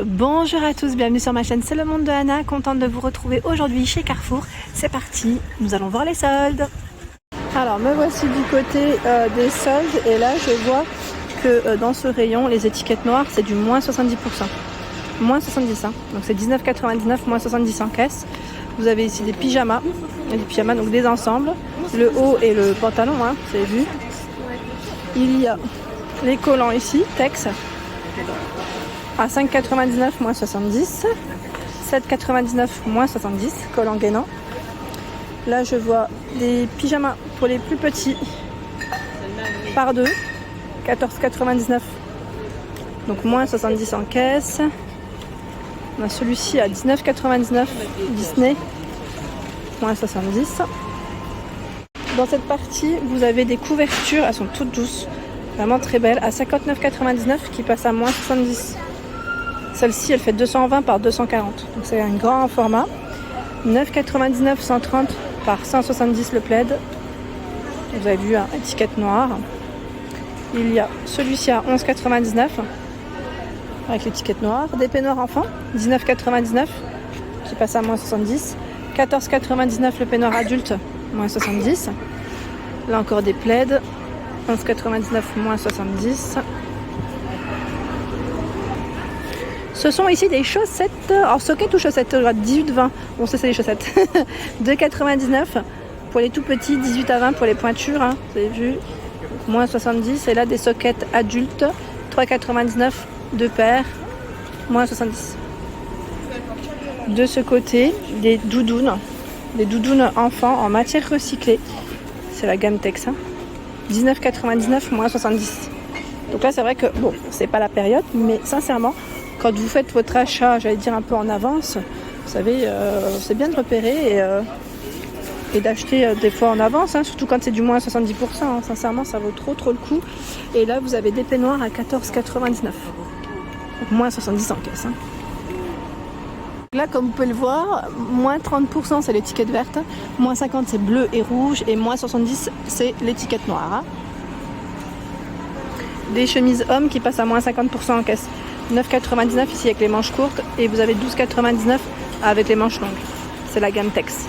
Bonjour à tous, bienvenue sur ma chaîne C'est le monde de Anna, contente de vous retrouver aujourd'hui chez Carrefour. C'est parti, nous allons voir les soldes. Alors me voici du côté des soldes et là je vois que dans ce rayon les étiquettes noires c'est du moins 70%. Moins 70 hein. Donc c'est 19,99 moins 70 en caisse. Vous avez ici des pyjamas, donc des ensembles, le haut et le pantalon, hein, vous avez vu. Il y a les collants ici, Tex, à 5,99 moins 70, 7,99 moins 70, collant gainant. Là je vois des pyjamas pour les plus petits, par deux, 14,99, donc moins 70 en caisse. On a celui-ci à 19,99 Disney, moins 70. Dans cette partie, vous avez des couvertures, elles sont toutes douces, vraiment très belles, à 59,99 qui passe à moins 70. Celle-ci, elle fait 220 par 240, donc c'est un grand format. 9,99, 130 par 170 le plaid. Vous avez vu, hein, étiquette noire. Il y a celui-ci à 11,99 avec l'étiquette noire. Des peignoirs enfants, 19,99 qui passe à moins 70. 14,99 le peignoir adulte, moins 70. Là encore des plaids, 11,99 moins 70. Ce sont ici des chaussettes, alors socket ou chaussettes, 18-20, bon ça c'est les chaussettes. 2,99 pour les tout petits, 18 à 20 pour les pointures, hein, vous avez vu, moins 70. Et là des sockets adultes, 3,99 deux paires, moins 70. De ce côté, des doudounes enfants en matière recyclée, c'est la gamme Tex, hein. 19,99 moins 70. Donc là c'est vrai que, bon, c'est pas la période, mais sincèrement, quand vous faites votre achat, j'allais dire un peu en avance, vous savez, c'est bien de repérer et d'acheter des fois en avance, hein, surtout quand c'est du moins 70%, hein, sincèrement ça vaut trop le coup. Et là vous avez des peignoirs à 14,99, donc moins 70 en caisse, hein. Là comme vous pouvez le voir, moins 30% c'est l'étiquette verte, moins 50 c'est bleu et rouge et moins 70 c'est l'étiquette noire, hein. Des chemises hommes qui passent à moins 50% en caisse. 9,99 ici avec les manches courtes et vous avez 12,99 avec les manches longues. C'est la gamme Tex.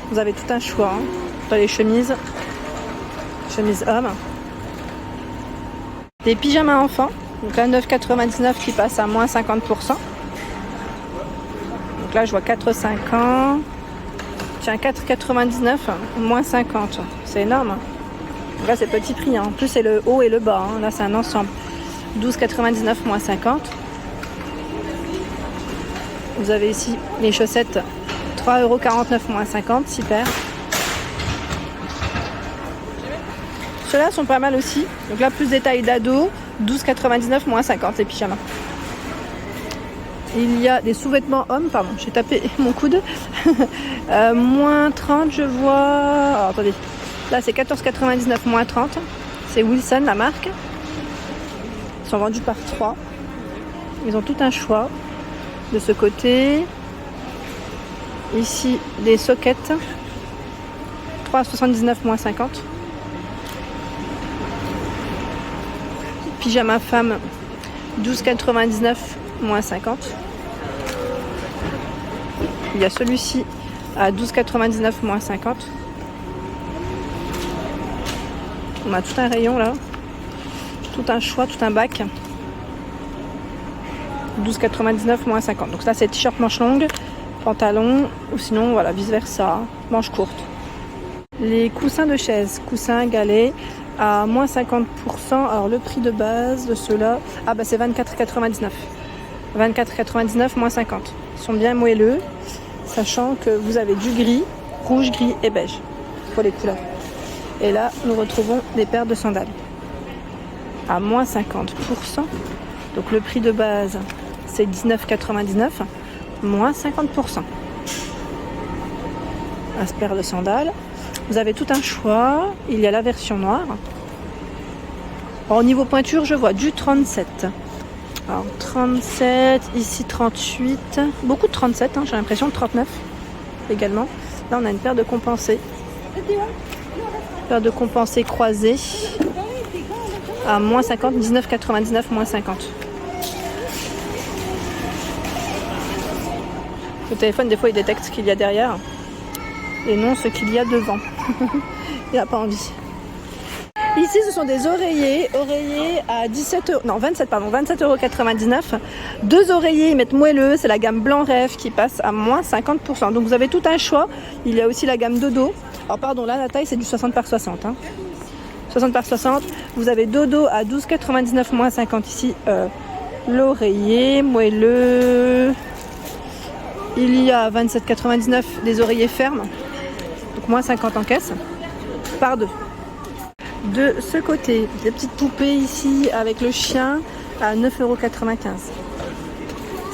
Vous avez tout un choix, hein, dans les chemises hommes. Des pyjamas enfants, donc là 9,99 qui passe à moins 50%. Donc là je vois 4,50. Tiens, 4,99 moins 50. C'est énorme. Donc là c'est petit prix, hein. En plus c'est le haut et le bas, hein. Là c'est un ensemble. 12,99 moins 50. Vous avez ici les chaussettes 3,49 moins 50, 6 paires. Ceux-là sont pas mal aussi. Donc là plus des tailles d'ado, 12,99 moins 50 les pyjamas. Il y a des sous-vêtements hommes, pardon, j'ai tapé mon coude. Moins 30 je vois. Alors, attendez. Là c'est 14,99 moins 30. C'est Wilson la marque. Ils sont vendus par 3. Ils ont tout un choix. De ce côté, ici des sockets, 3,79 moins 50. Pyjama femme, 12,99 moins 50. Il y a celui-ci à 12,99 moins 50. On a tout un rayon là. Tout un choix, tout un bac. 12,99 moins 50. Donc ça c'est t-shirt manche longue, pantalon, ou sinon voilà, vice versa, manche courte. Les coussins de chaise, coussins galets à moins 50%. Alors le prix de base de ceux-là, c'est 24,99. 24,99 moins 50. Ils sont bien moelleux, sachant que vous avez du gris, rouge, gris et beige pour les couleurs. Et là nous retrouvons des paires de sandales à moins 50%. Donc le prix de base c'est 19,99 moins 50%. Un paire de sandales. Vous avez tout un choix. Il y a la version noire. Alors, au niveau pointure, je vois du 37. Alors 37, ici 38. Beaucoup de 37, hein, j'ai l'impression de 39 également. Là on a une paire de compensés. Paire de compensés croisés à moins 50, 19,99 moins 50. Le téléphone, des fois, il détecte ce qu'il y a derrière et non ce qu'il y a devant. Il n'a pas envie. Ici, ce sont des oreillers à 27,99 €. Deux oreillers, ils mettent moelleux, c'est la gamme Blanc Rêve qui passe à moins 50%. Donc vous avez tout un choix. Il y a aussi la gamme Dodo. Alors pardon, là la taille c'est du 60 par 60. 60 par 60. Vous avez Dodo à 12,99 moins 50 ici. L'oreiller moelleux. Il y a 27,99 des oreillers fermes. Donc moins 50 en caisse. Par deux. De ce côté, des petites poupées ici avec le chien à 9,95 €.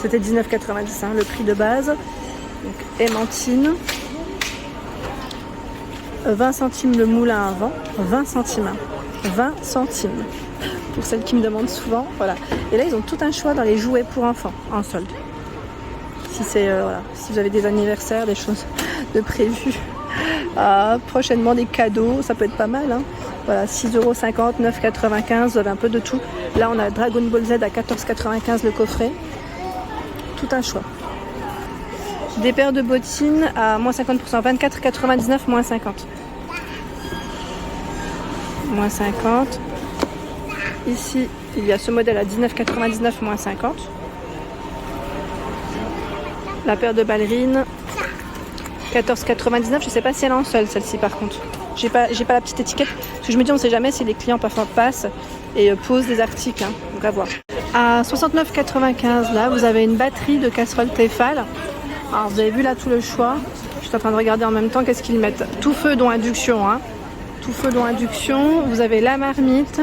C'était 19,90 € le prix de base. Donc aimantine. 20 centimes le moulin à vent. 20 centimes. 20 centimes. Pour celles qui me demandent souvent. Voilà. Et là, ils ont tout un choix dans les jouets pour enfants en solde. Si vous avez des anniversaires, des choses de prévues. Prochainement des cadeaux, ça peut être pas mal. Voilà, 6,50 €, 9,95 €, vous avez un peu de tout. Là, on a Dragon Ball Z à 14,95 € le coffret. Tout un choix. Des paires de bottines à moins 50%, 24,99 moins 50. Moins 50. Ici, il y a ce modèle à 19,99 moins 50. La paire de ballerines, 14,99. Je ne sais pas si elle est en solde, celle-ci par contre. J'ai pas la petite étiquette. Parce que je me dis, on ne sait jamais si les clients parfois passent et posent des articles. Donc à voir. À 69,95 là, vous avez une batterie de casserole Tefal. Alors vous avez vu là tout le choix. Je suis en train de regarder en même temps qu'est-ce qu'ils mettent. Tout feu dont induction. Tout feu dont induction. Vous avez la marmite.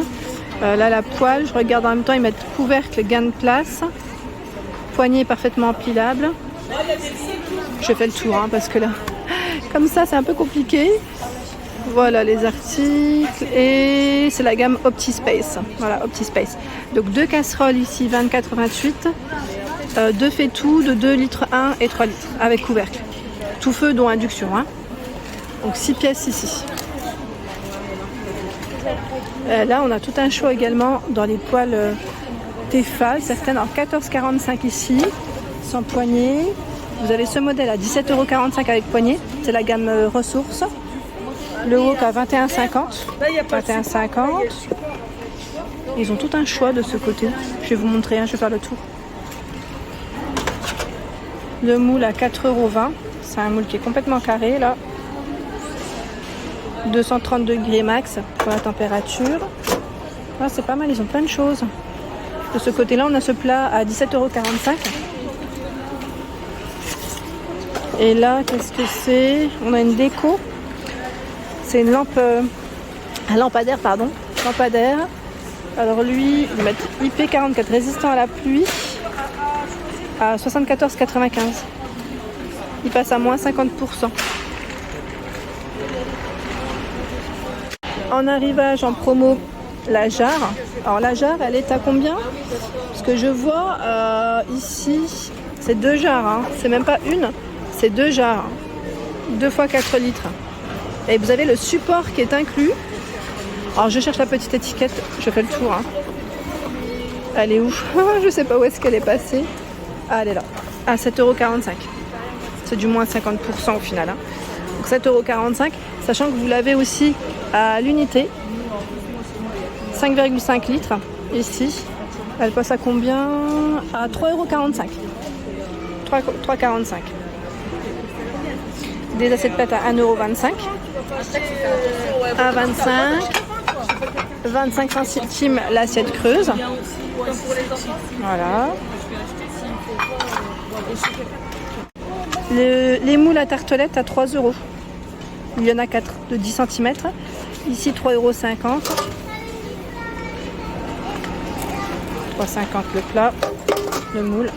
Là la poêle. Je regarde en même temps, ils mettent couvercle, gain de place. Poignée parfaitement empilable. Je fais le tour parce que là, comme ça, c'est un peu compliqué. Voilà les articles et c'est la gamme OptiSpace. Voilà, OptiSpace. Donc deux casseroles ici, 24,28. Deux faitout de 2 litres 1 et 3 litres avec couvercle. Tout feu dont induction. Donc 6 pièces ici. Là, on a tout un choix également dans les poêles Tefal. Certaines en 14,45 ici, sans poignée. Vous avez ce modèle à 17,45 € avec poignée. C'est la gamme ressources. Le wok à 21,50. 21,50. Ils ont tout un choix de ce côté. Je vais vous montrer, je vais faire le tour. Le moule à 4,20 €. C'est un moule qui est complètement carré là. 230 degrés max pour la température. C'est pas mal, ils ont plein de choses. De ce côté-là, on a ce plat à 17,45 €. Et là, qu'est-ce que c'est? On a une déco. C'est une lampe, un lampadaire, pardon. Lampadaire. Alors lui, ils mettent IP44 résistant à la pluie à 74,95 €. Il passe à moins 50%. En arrivage en promo, la jarre. Alors la jarre, elle est à combien? Parce que je vois ici, c'est 2 jarres. C'est même pas une. C'est 2 jarres, 2 fois 4 litres. Et vous avez le support qui est inclus. Alors je cherche la petite étiquette, je fais le tour. Elle est où? Je sais pas où est-ce qu'elle est passée. Elle est là, à 7,45 €. C'est du moins 50% au final. Donc 7,45 €, sachant que vous l'avez aussi à l'unité. 5,5 litres ici. Elle passe à combien? À 3,45 €. 3,45 €. Des assiettes plates à 1,25 €. À 25 centimes l'assiette creuse. Voilà. Les moules à tartelettes à 3 €. Il y en a 4 de 10 cm. Ici 3,50 €. 3,50 € le plat, le moule.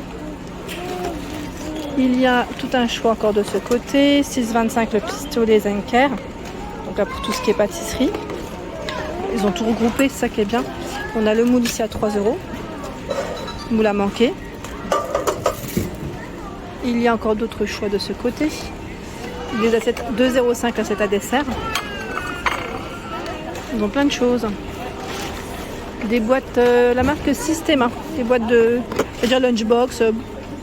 Il y a tout un choix encore de ce côté. 6,25 € le pistolet Zenker. Donc là pour tout ce qui est pâtisserie. Ils ont tout regroupé, c'est ça qui est bien. On a le moule ici à 3 €. Moule à manquer. Il y a encore d'autres choix de ce côté. Des assiettes 2,05 € l'assiette à dessert. Ils ont plein de choses. Des boîtes, la marque Systema. Des boîtes de, c'est-à-dire lunchbox,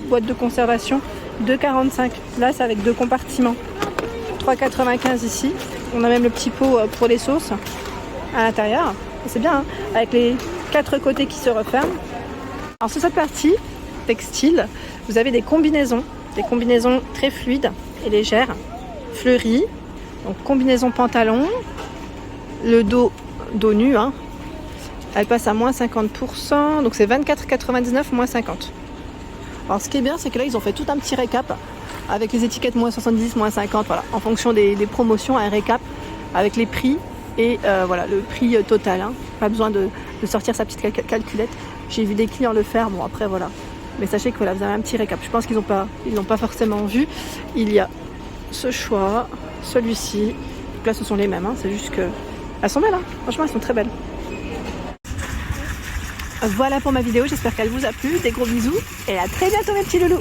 boîte de conservation 2,45. Là, c'est avec 2 compartiments. 3,95 ici. On a même le petit pot pour les sauces à l'intérieur. C'est bien, hein, avec les 4 côtés qui se referment. Alors sur cette partie textile, vous avez des combinaisons très fluides et légères, fleuries. Donc combinaison pantalon, le dos nu, hein. Elle passe à moins 50%, donc c'est 24,99 moins 50. Alors ce qui est bien, c'est que là ils ont fait tout un petit récap avec les étiquettes moins 70, moins 50, voilà, en fonction des promotions, un récap avec les prix et voilà le prix total, hein. Pas besoin de sortir sa petite calculette. J'ai vu des clients le faire, bon après voilà. Mais sachez que voilà, vous avez un petit récap. Je pense qu'ils l'ont pas forcément vu. Il y a ce choix, celui-ci. Donc là, ce sont les mêmes. Hein. C'est juste que elles sont belles. Hein. Franchement, elles sont très belles. Voilà pour ma vidéo. J'espère qu'elle vous a plu. Des gros bisous et à très bientôt, mes petits loulous.